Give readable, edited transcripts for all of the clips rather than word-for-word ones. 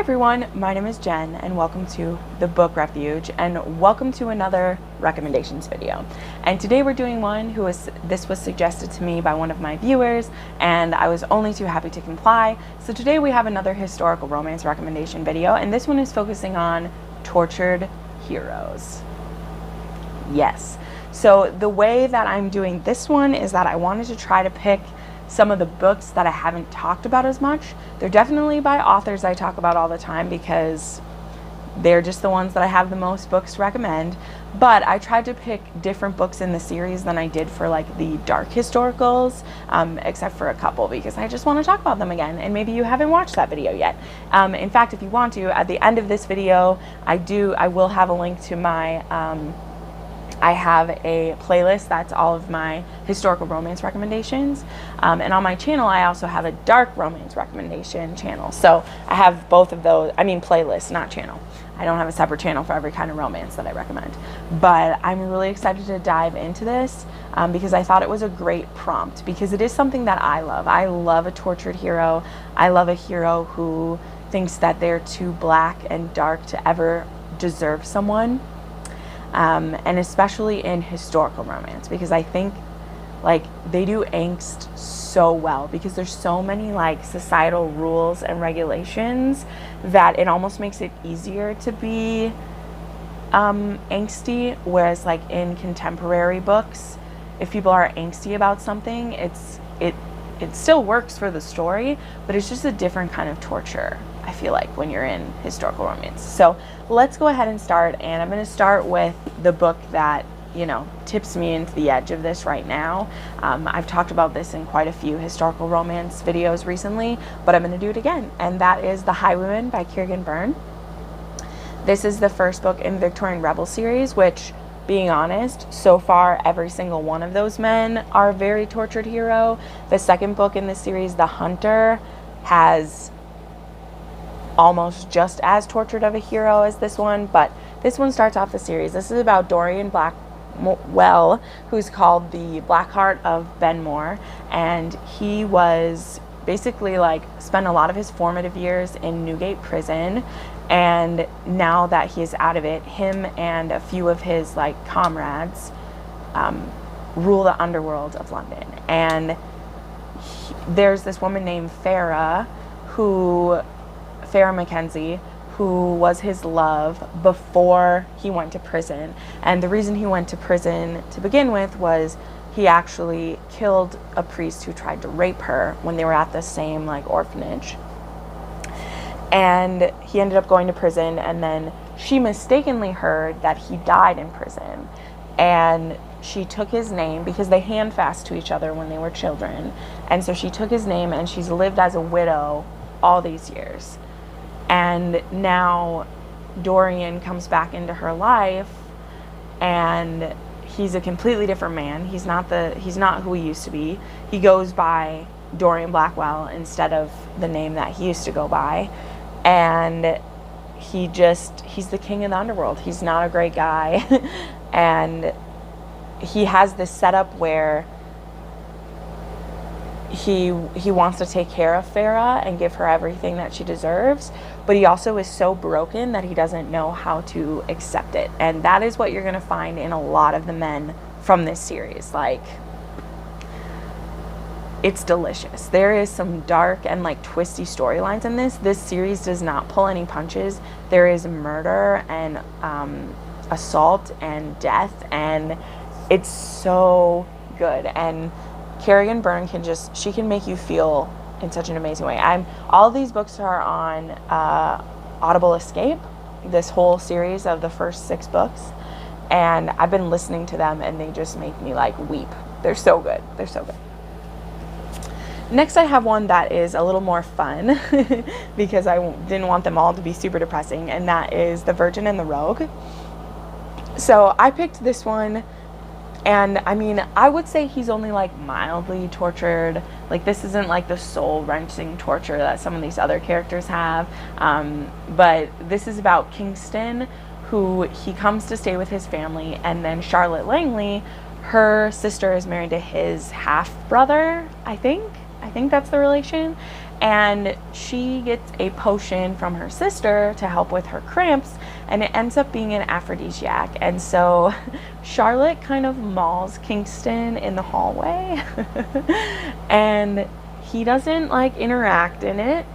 everyone, my name is Jen and welcome to the book Refuge and welcome to another recommendations video. And today we're doing one this was suggested to me by one of my viewers and I was only too happy to comply. So today we have another historical romance recommendation video and this one is focusing on tortured heroes. Yes. So the way that I'm doing this one is that I wanted to try to pick some of the books that I haven't talked about as much. They're definitely by authors I talk about all the time because they're just the ones that I have the most books to recommend. But I tried to pick different books in the series than I did for like the dark historicals, except for a couple because I just want to talk about them again and maybe you haven't watched that video yet. In fact, if you want to, at the end of this video, I will have a link to my I have a playlist that's all of my historical romance recommendations. And on my channel, I also have a dark romance recommendation channel. So I have both of those, playlist, not channel. I don't have a separate channel for every kind of romance that I recommend. But I'm really excited to dive into this because I thought it was a great prompt because it is something that I love. I love a tortured hero. I love a hero who thinks that they're too black and dark to ever deserve someone. And especially in historical romance because I think like they do angst so well because there's so many like societal rules and regulations that it almost makes it easier to be angsty, whereas like in contemporary books, if people are angsty about something, it still works for the story, but it's just a different kind of torture, I feel like, when you're in historical romance. So let's go ahead and start, and I'm going to start with the book that, you know, tips me into the edge of this right now. I've talked about this in quite a few historical romance videos recently, but I'm going to do it again, and that is The Highwayman by Kieran Byrne. This is the first book in the Victorian Rebel series, which, being honest, so far every single one of those men are a very tortured hero. The second book in this series, The Hunter, has almost just as tortured of a hero as this one, but this one starts off the series. This is about Dorian Blackwell, who's called the Blackheart of Benmore, and he was basically like spent a lot of his formative years in Newgate prison, and now that he is out of it, him and a few of his like comrades rule the underworld of London. And there's this woman named Farah Mackenzie, who was his love before he went to prison. And the reason he went to prison to begin with was he actually killed a priest who tried to rape her when they were at the same like orphanage. And he ended up going to prison, and then she mistakenly heard that he died in prison. And she took his name because they hand fast to each other when they were children. And so she took his name, and she's lived as a widow all these years. And now Dorian comes back into her life, and he's a completely different man. He's not who he used to be. He goes by Dorian Blackwell instead of the name that he used to go by. And he's the king of the underworld. He's not a great guy. And he has this setup where he wants to take care of Farah and give her everything that she deserves, but he also is so broken that he doesn't know how to accept it. And that is what you're going to find in a lot of the men from this series. Like, it's delicious. There is some dark and like twisty storylines in this. This series does not pull any punches. There is murder and assault and death, and it's so good. And Kieran Byrne can make you feel in such an amazing way. All of these books are on Audible Escape, this whole series of the first 6 books, and I've been listening to them and they just make me like weep. They're so good. They're so good. Next, I have one that is a little more fun because I didn't want them all to be super depressing, and that is The Virgin and the Rogue. So I picked this one, and I would say he's only like mildly tortured. Like, this isn't like the soul-wrenching torture that some of these other characters have, but this is about Kingston, who he comes to stay with his family, and then Charlotte Langley, her sister, is married to his half-brother, I think that's the relation, and she gets a potion from her sister to help with her cramps, and it ends up being an aphrodisiac. And so Charlotte kind of mauls Kingston in the hallway and he doesn't like interact in it,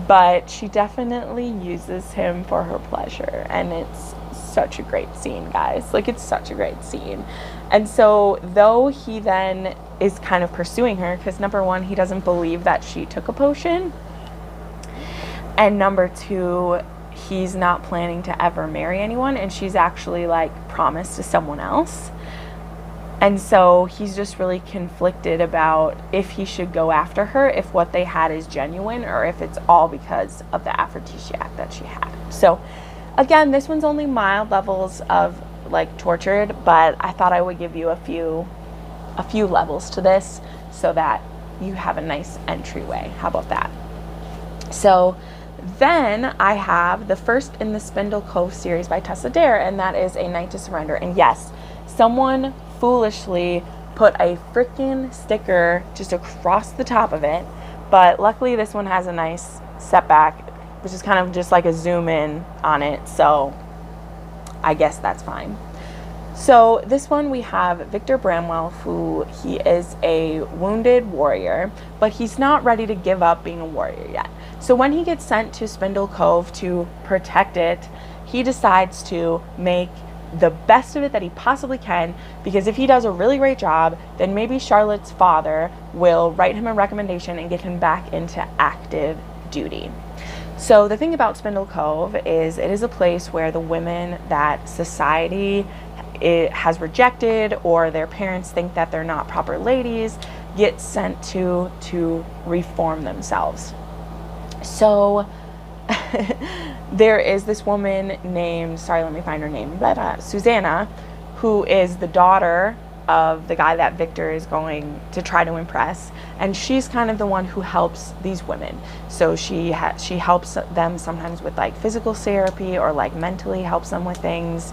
but she definitely uses him for her pleasure, and it's such a great scene, guys. Like, it's such a great scene. And so though he then is kind of pursuing her, because number one, he doesn't believe that she took a potion, and number two, he's not planning to ever marry anyone, and she's actually like promised to someone else. And so he's just really conflicted about if he should go after her, if what they had is genuine, or if it's all because of the aphrodisiac that she had. So again, this one's only mild levels of like tortured, but I thought I would give you a few levels to this so that you have a nice entryway. How about that? So then I have the first in the Spindle Cove series by Tessa Dare, and that is A Night to Surrender. And yes, someone foolishly put a freaking sticker just across the top of it, but luckily this one has a nice setback, which is kind of just like a zoom in on it, so I guess that's fine. So this one we have Victor Bramwell, who he is a wounded warrior, but he's not ready to give up being a warrior yet. So when he gets sent to Spindle Cove to protect it, he decides to make the best of it that he possibly can, because if he does a really great job, then maybe Charlotte's father will write him a recommendation and get him back into active duty. So the thing about Spindle Cove is it is a place where the women that society has rejected, or their parents think that they're not proper ladies, get sent to reform themselves. So there is this woman named, sorry, let me find her name, Susanna, who is the daughter of the guy that Victor is going to try to impress, and she's kind of the one who helps these women. So she helps them sometimes with like physical therapy, or like mentally helps them with things.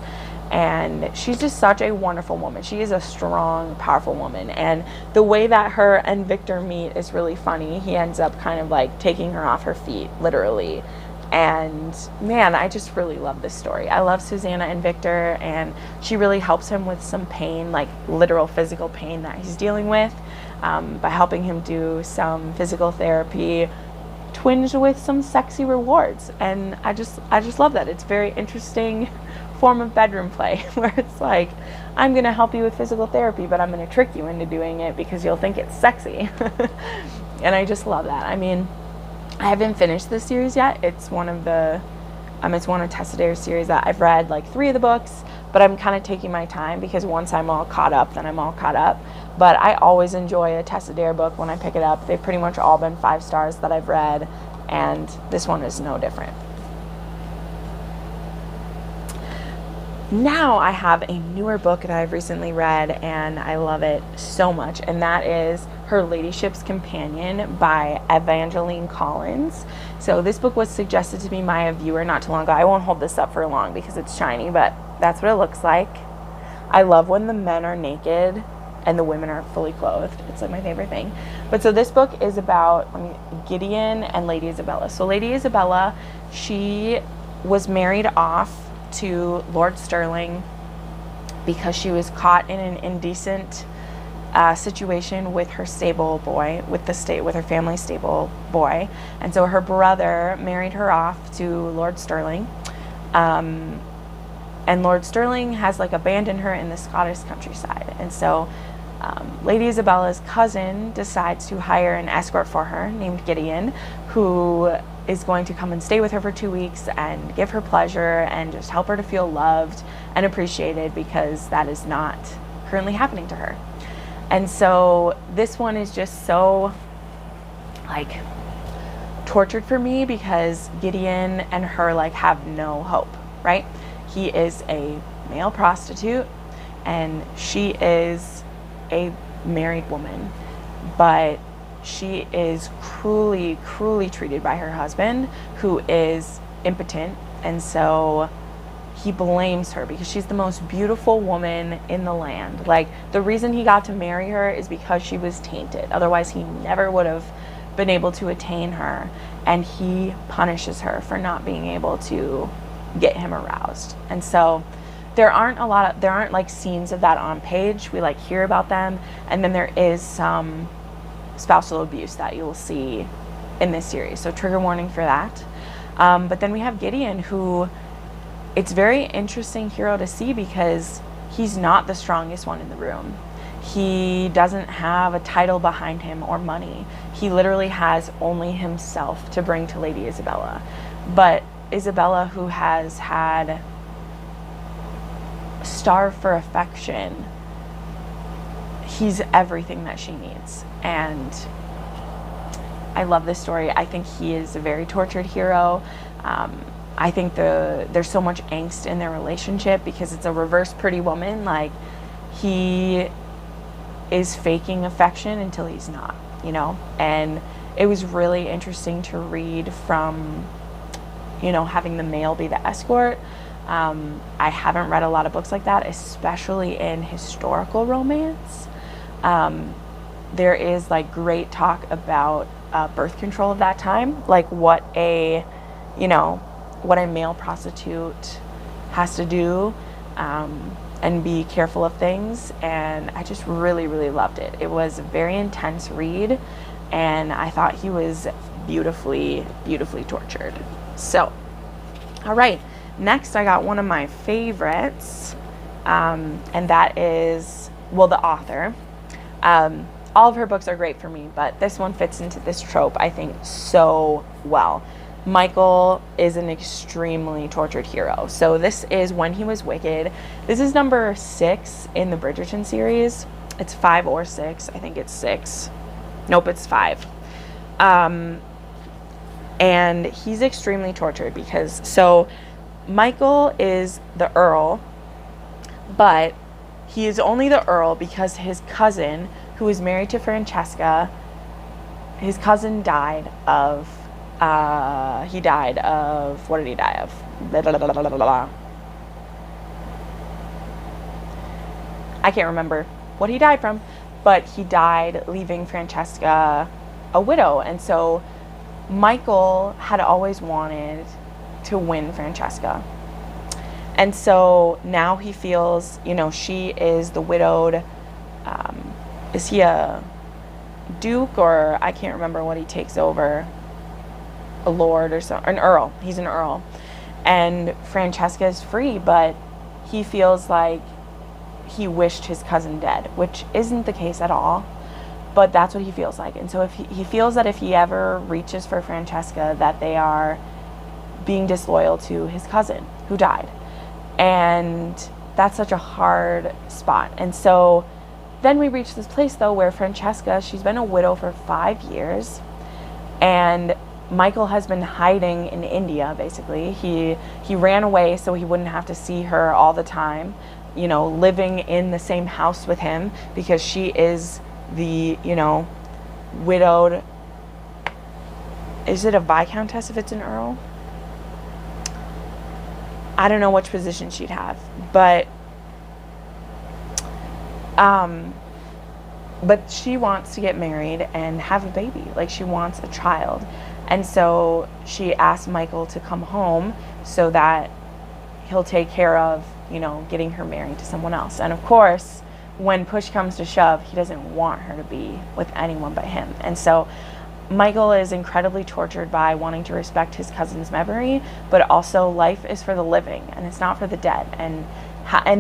And she's just such a wonderful woman. She is a strong, powerful woman. And the way that her and Victor meet is really funny. He ends up kind of like taking her off her feet, literally. And man, I just really love this story. I love Susanna and Victor, and she really helps him with some pain, like literal physical pain that he's dealing with, by helping him do some physical therapy, twinged with some sexy rewards. And I just love that. It's very interesting form of bedroom play, where it's like, I'm going to help you with physical therapy, but I'm going to trick you into doing it because you'll think it's sexy. And I just love that. I mean, I haven't finished this series yet. It's one of Tessa Dare's series that I've read like 3 of the books, but I'm kind of taking my time, because once I'm all caught up, then I'm all caught up. But I always enjoy a Tessa Dare book when I pick it up. They've pretty much all been 5 stars that I've read, and this one is no different. Now I have a newer book that I've recently read, and I love it so much, and that is Her Ladyship's Companion by Evangeline Collins. So this book was suggested to me by a viewer not too long ago. I won't hold this up for long because it's shiny, but that's what it looks like. I love when the men are naked and the women are fully clothed. It's like my favorite thing. But so this book is about Gideon and Lady Isabella. So Lady Isabella, she was married off to Lord Sterling because she was caught in an indecent situation with her stable boy, with her family stable boy, and so her brother married her off to Lord Sterling, and Lord Sterling has like abandoned her in the Scottish countryside, and so Lady Isabella's cousin decides to hire an escort for her named Gideon, who is going to come and stay with her for 2 weeks and give her pleasure and just help her to feel loved and appreciated, because that is not currently happening to her. And so this one is just so like tortured for me, because Gideon and her like have no hope, right? He is a male prostitute and she is a married woman, but she is cruelly treated by her husband, who is impotent, and so he blames her because she's the most beautiful woman in the land. Like, the reason he got to marry her is because she was tainted. Otherwise, he never would have been able to attain her, and he punishes her for not being able to get him aroused. And so there aren't like scenes of that on page. We like hear about them, and then there is some spousal abuse that you'll see in this series, so trigger warning for that. But then we have Gideon, who it's very interesting hero to see because he's not the strongest one in the room. He doesn't have a title behind him or money. He literally has only himself to bring to Lady Isabella. But Isabella, who has had starved for affection, he's everything that she needs. And I love this story. I think he is a very tortured hero. I think there's so much angst in their relationship because it's a reverse Pretty Woman. Like, he is faking affection until he's not, you know? And it was really interesting to read from, you know, having the male be the escort. I haven't read a lot of books like that, especially in historical romance. There is like great talk about birth control of that time, like what a male prostitute has to do, and be careful of things. And I just really, really loved it. It was a very intense read, and I thought he was beautifully, beautifully tortured. So, all right, next I got one of my favorites, and that is, well, the author. All of her books are great for me, but this one fits into this trope, I think, so well. Michael is an extremely tortured hero. So this is When He Was Wicked. This is number 6 in the Bridgerton series. It's 5 or 6. I think it's 6. Nope, it's 5. And he's extremely tortured because, so Michael is the Earl, but he is only the Earl because his cousin, who is married to Francesca, his cousin died of, what did he die of? Blah, blah, blah, blah, blah, blah. I can't remember what he died from, but he died leaving Francesca a widow. And so Michael had always wanted to win Francesca. And so now he feels, you know, she is the widowed, is he a duke, or I can't remember what he takes over, a lord or so, an earl. He's an earl. And Francesca is free, but he feels like he wished his cousin dead, which isn't the case at all, but that's what he feels like. And so if he feels that if he ever reaches for Francesca, that they are being disloyal to his cousin who died. And that's such a hard spot. And so then we reach this place, though, where Francesca, she's been a widow for 5 years, and Michael has been hiding in India, basically. He ran away so he wouldn't have to see her all the time, you know, living in the same house with him, because she is the, you know, widowed, is it a viscountess if it's an earl? I don't know which position she'd have, but she wants to get married and have a baby. Like, she wants a child. And so she asked Michael to come home so that he'll take care of, you know, getting her married to someone else. And of course, when push comes to shove, he doesn't want her to be with anyone but him. And so Michael is incredibly tortured by wanting to respect his cousin's memory, but also life is for the living and it's not for the dead. And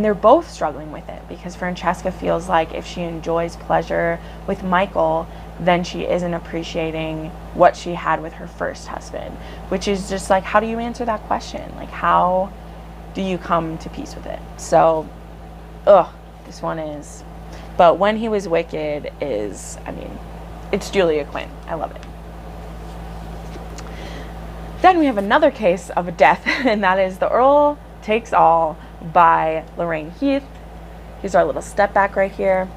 they're both struggling with it, because Francesca feels like if she enjoys pleasure with Michael, then she isn't appreciating what she had with her first husband, which is just like, how do you answer that question? Like, how do you come to peace with it? So, this one is, but When He Was Wicked is, I mean, it's Julia Quinn. I love it. Then we have another case of a death, and that is The Earl Takes All by Lorraine Heath. Here's our little step back right here.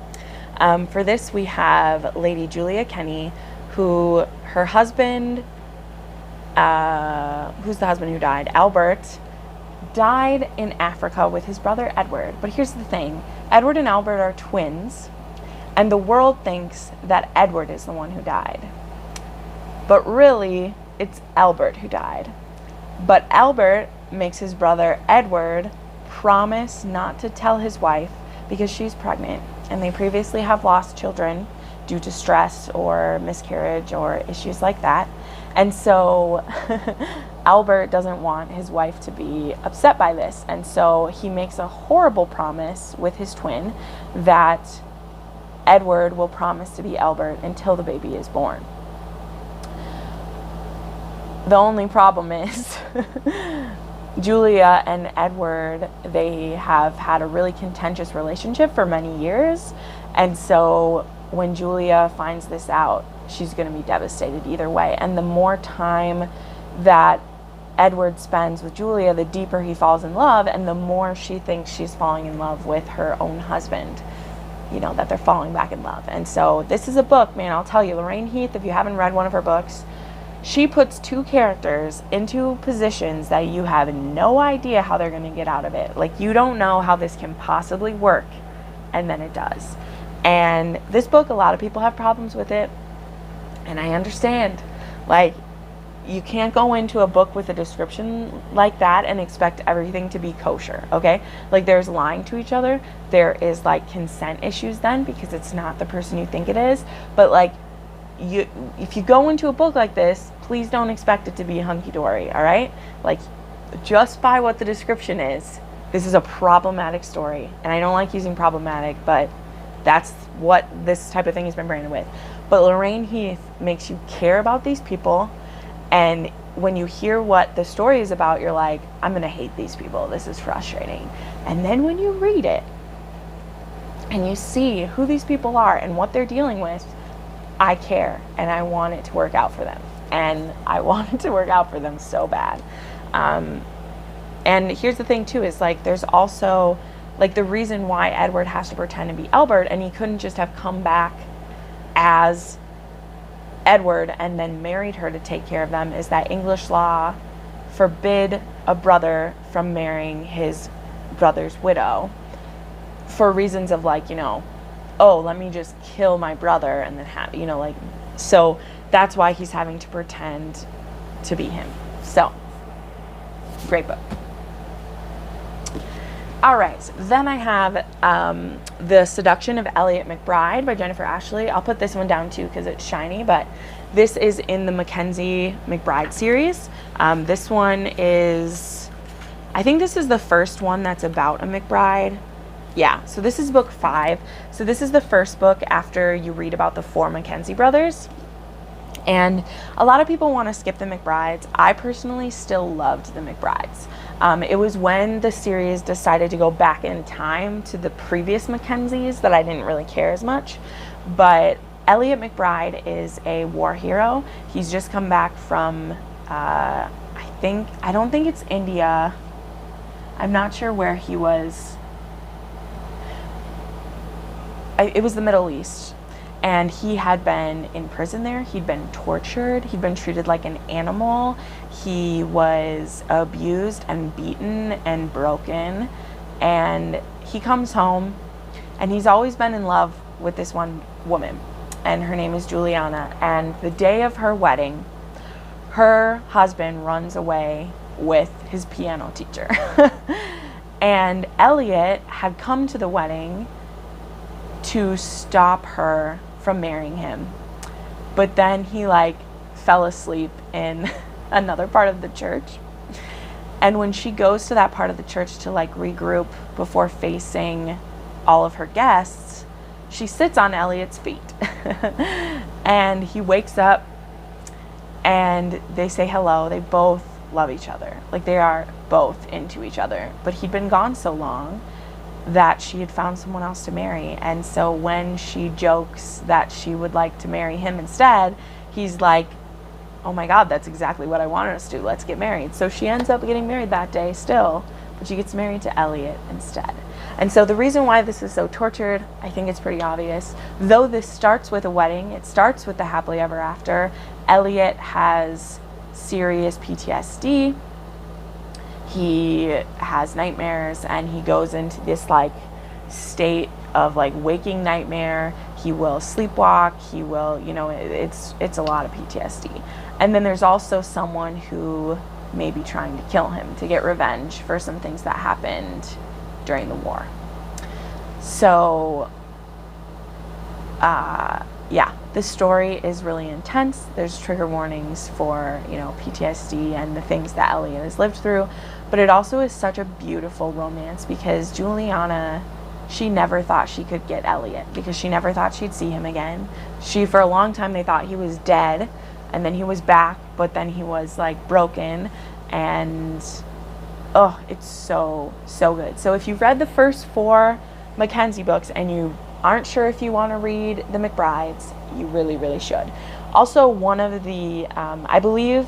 For this, we have Lady Julia Kenny, who her husband, who's the husband who died? Albert, died in Africa with his brother Edward. But here's the thing. Edward and Albert are twins, and the world thinks that Edward is the one who died. but really it's Albert who died. But Albert makes his brother Edward promise not to tell his wife because she's pregnant, and they previously have lost children due to stress or miscarriage or issues like that. And so Albert doesn't want his wife to be upset by this, and so he makes a horrible promise with his twin that Edward will promise to be Albert until the baby is born. The only problem is Julia and Edward, they have had a really contentious relationship for many years, and so when Julia finds this out, she's going to be devastated either way. And the more time that Edward spends with Julia, the deeper he falls in love, and the more she thinks she's falling in love with her own husband, you know, that they're falling back in love. And so this is a book, man, I'll tell you, Lorraine Heath, if you haven't read one of her books, she puts two characters into positions that you have no idea how they're going to get out of it. Like, you don't know how this can possibly work, and then it does. And this book, a lot of people have problems with it, and I understand. Like, you can't go into a book with a description like that and expect everything to be kosher, okay? Like, there's lying to each other. There is, like, consent issues then because it's not the person you think it is. But, like, if you go into a book like this, please don't expect it to be hunky-dory, all right? Like, just by what the description is, this is a problematic story. And I don't like using problematic, but that's what this type of thing has been branded with. But Lorraine Heath makes you care about these people, and when you hear what the story is about, you're like, I'm going to hate these people. This is frustrating. And then when you read it, and you see who these people are and what they're dealing with, I care, and I want it to work out for them. And I want it to work out for them so bad. And here's the thing, too, is, like, there's also, like, the reason why Edward has to pretend to be Albert, and he couldn't just have come back as Edward and then married her to take care of them, is that English law forbid a brother from marrying his brother's widow for reasons of, like, you know, oh, let me just kill my brother and then have, you know, like, so that's why he's having to pretend to be him. So, great book. All right, so then I have The Seduction of Elliot McBride by Jennifer Ashley. I'll put this one down too because it's shiny, but this is in the Mackenzie McBride series. This one is, I think this is the first one that's about a McBride. Yeah, so this is book 5. So this is the first book after you read about the 4 Mackenzie brothers. And a lot of people want to skip the McBrides. I personally still loved the McBrides. It was when the series decided to go back in time to the previous Mackenzies that I didn't really care as much. But Elliot McBride is a war hero. He's just come back from, I don't think it's India. I'm not sure where he was. It was the Middle East. And he had been in prison there. He'd been tortured. He'd been treated like an animal. He was abused and beaten and broken. And he comes home, and he's always been in love with this one woman. And her name is Juliana. And the day of her wedding, her husband runs away with his piano teacher. And Elliot had come to the wedding to stop her from marrying him, but then he, like, fell asleep in another part of the church, and when she goes to that part of the church to, like, regroup before facing all of her guests, she sits on Elliot's feet. And he wakes up and they say hello. They both love each other, like, they are both into each other, but he'd been gone so long that she had found someone else to marry. And so when she jokes that she would like to marry him instead, he's like, oh my God, that's exactly what I wanted us to do. Let's get married. So she ends up getting married that day still, but she gets married to Elliot instead. And so the reason why this is so tortured, I think it's pretty obvious. Though this starts with a wedding, it starts with the happily ever after. Elliot has serious PTSD. He has nightmares, and he goes into this, like, state of, like, waking nightmare. He will sleepwalk. He will, you know, it's a lot of PTSD. And then there's also someone who may be trying to kill him to get revenge for some things that happened during the war. So, yeah, this story is really intense. There's trigger warnings for, you know, PTSD and the things that Elliot has lived through. But it also is such a beautiful romance because Juliana, she never thought she could get Elliot because she never thought she'd see him again. For a long time, they thought he was dead, and then he was back, but then he was like broken, and oh, it's so, so good. So if you've read the first 4 Mackenzie books and you aren't sure if you want to read the McBrides, you really, really should. Also, one of the, I believe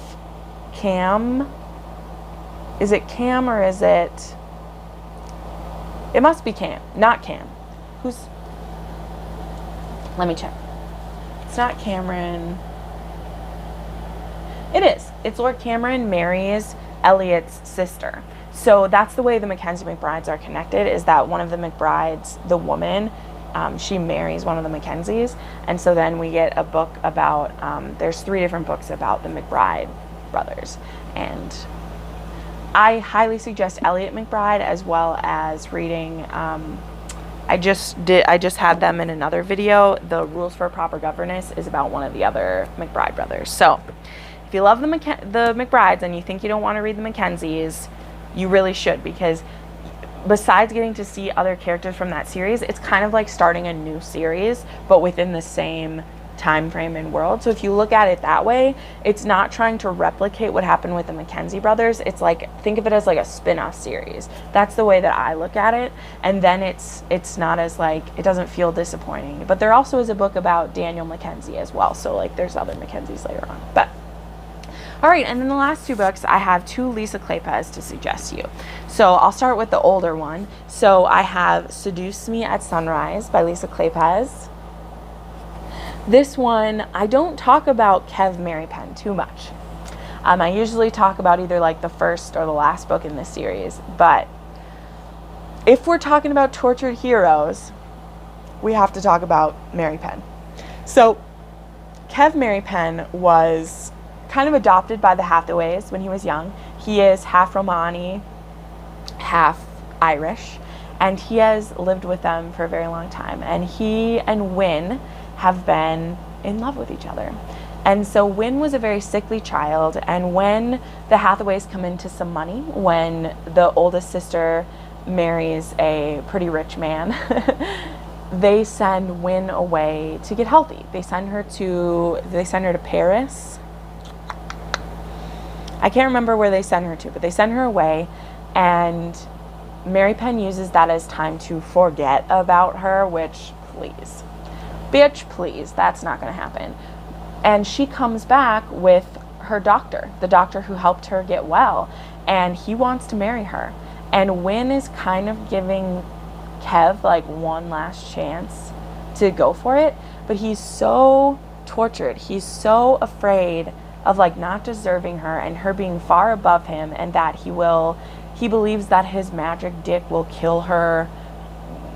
Cam, is it Cam or is it, it must be Cam, not Cam. Let me check. It's not Cameron. It is. It's Lord Cameron marries Elliot's sister. So that's the way the Mackenzie McBrides are connected, is that one of the McBrides, the woman, she marries one of the Mackenzies. And so then we get a book about, there's 3 different books about the McBride brothers. And I highly suggest Elliot McBride as well as reading, I just had them in another video. The Rules for Proper Governess is about one of the other McBride brothers. So if you love the McBrides and you think you don't want to read the Mackenzies, you really should, because besides getting to see other characters from that series, it's kind of like starting a new series, but within the same time frame and world. So if you look at it that way, it's not trying to replicate what happened with the Mackenzie brothers. It's like, think of it as like a spin-off series. That's the way that I look at it. And then it's not as like, it doesn't feel disappointing. But there also is a book about Daniel Mackenzie as well. So like there's other Mackenzies later on. But all right, and then the last 2 books, I have 2 Lisa Kleypas to suggest to you. So I'll start with the older one. So I have Seduce Me at Sunrise by Lisa Kleypas. This one, I don't talk about Kev Merrypen too much. I usually talk about either like the first or the last book in this series. But if we're talking about tortured heroes, we have to talk about Merrypen. So Kev Merrypen was kind of adopted by the Hathaways when he was young. He is half Romani, half Irish, and he has lived with them for a very long time. And he and Wynne have been in love with each other. And so Wynne was a very sickly child, and when the Hathaways come into some money, when the oldest sister marries a pretty rich man, they send Wynne away to get healthy. They send her to Paris. I can't remember where they send her to, but they send her away, and Merrypen uses that as time to forget about her, which, please. Bitch, please, that's not going to happen. And she comes back with her doctor, the doctor who helped her get well, and he wants to marry her. And Wynne is kind of giving Kev like one last chance to go for it, but he's so tortured. He's so afraid of like not deserving her and her being far above him, and that he believes that his magic dick will kill her,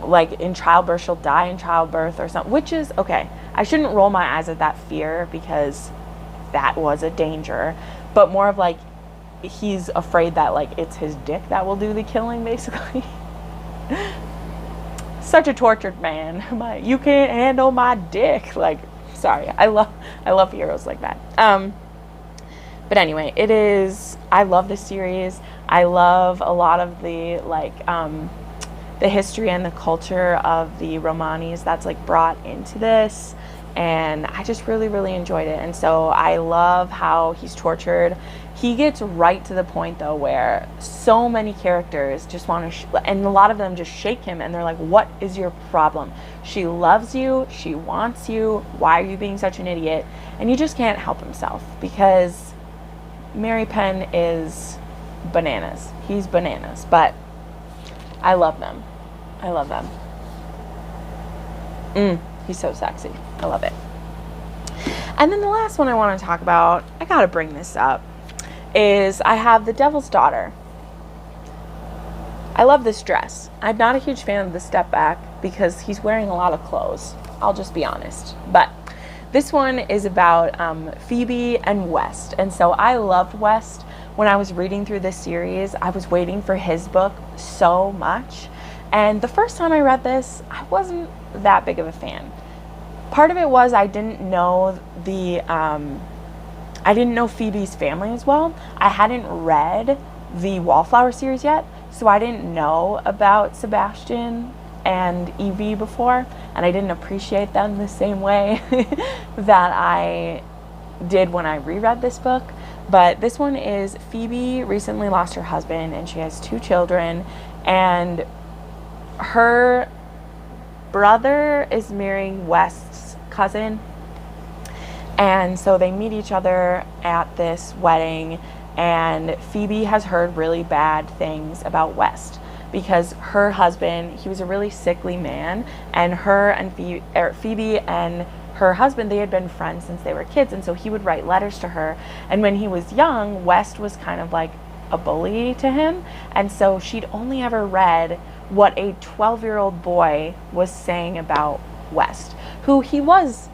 like in childbirth, she'll die in childbirth or something, which is okay. I shouldn't roll my eyes at that fear, because that was a danger, but more of like he's afraid that like it's his dick that will do the killing, basically. Such a tortured man. You can't handle my dick. Like, sorry, I love heroes like that. But anyway, I love this series. I love a lot of the like the history and the culture of the Romanis that's like brought into this, and I just really, really enjoyed it. And so I love how he's tortured. He gets right to the point though where so many characters just want to and a lot of them just shake him, and they're like, what is your problem? She loves you, she wants you, why are you being such an idiot? And he just can't help himself, because Merrypen is bananas. He's bananas, but I love them. I love them. He's so sexy. I love it. And then the last one I want to talk about, I gotta bring this up, is I have The Devil's Daughter. I love this dress. I'm not a huge fan of the step back because he's wearing a lot of clothes. I'll just be honest. But this one is about Phoebe and West. And so I loved West. When I was reading through this series, I was waiting for his book so much. And the first time I read this, I wasn't that big of a fan. Part of it was I didn't know Phoebe's family as well. I hadn't read the Wallflower series yet, so I didn't know about Sebastian and Evie before, and I didn't appreciate them the same way that I did when I reread this book. But this one is Phoebe recently lost her husband, and she has 2 children, and her brother is marrying West's cousin, and so they meet each other at this wedding, and Phoebe has heard really bad things about West because her husband, he was a really sickly man, and Phoebe and her husband, they had been friends since they were kids, and so he would write letters to her. And when he was young, West was kind of like a bully to him, and so she'd only ever read what a 12-year-old boy was saying about West, who he was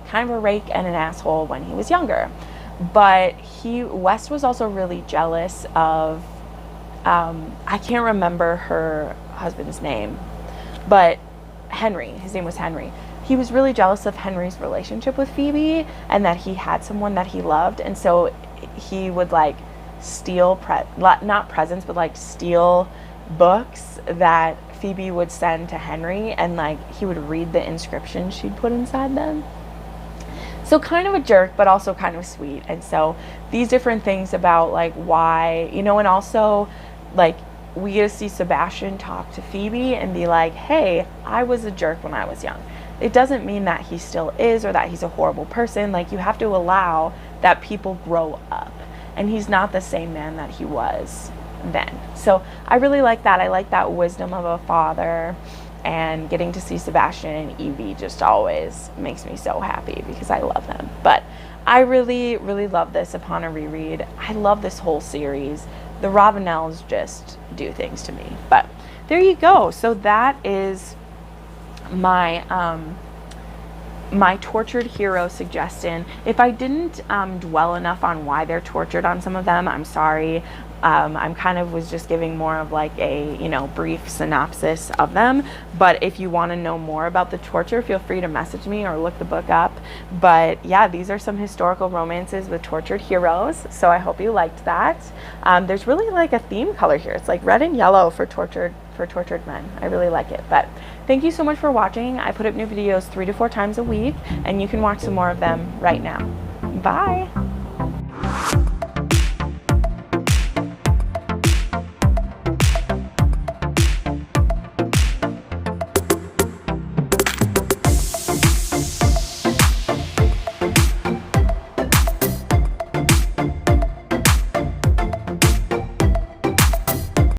kind of a rake and an asshole when he was younger. But West was also really jealous of, I can't remember her husband's name, but Henry, his name was Henry. He was really jealous of Henry's relationship with Phoebe and that he had someone that he loved. And so he would like steal, not presents, but like steal books that Phoebe would send to Henry, and like he would read the inscription she'd put inside them. So kind of a jerk, but also kind of sweet. And so these different things about like why, and also like we get to see Sebastian talk to Phoebe and be like, hey, I was a jerk when I was young. It doesn't mean that he still is or that he's a horrible person. Like, you have to allow that people grow up, and he's not the same man that he was then. So I really like that. I like that wisdom of a father, and getting to see Sebastian and Evie just always makes me so happy because I love them. But I really, really love this upon a reread. I love this whole series. The Ravenels just do things to me. But there you go. So that is my my tortured hero suggestion. If I didn't dwell enough on why they're tortured on some of them, I'm sorry. I'm kind of was just giving more of like a, brief synopsis of them. But if you want to know more about the torture, feel free to message me or look the book up. But yeah, these are some historical romances with tortured heroes. So I hope you liked that. There's really like a theme color here. It's like red and yellow for tortured men. I really like it. But thank you so much for watching. I put up new videos 3 to 4 times a week, and you can watch some more of them right now. Bye.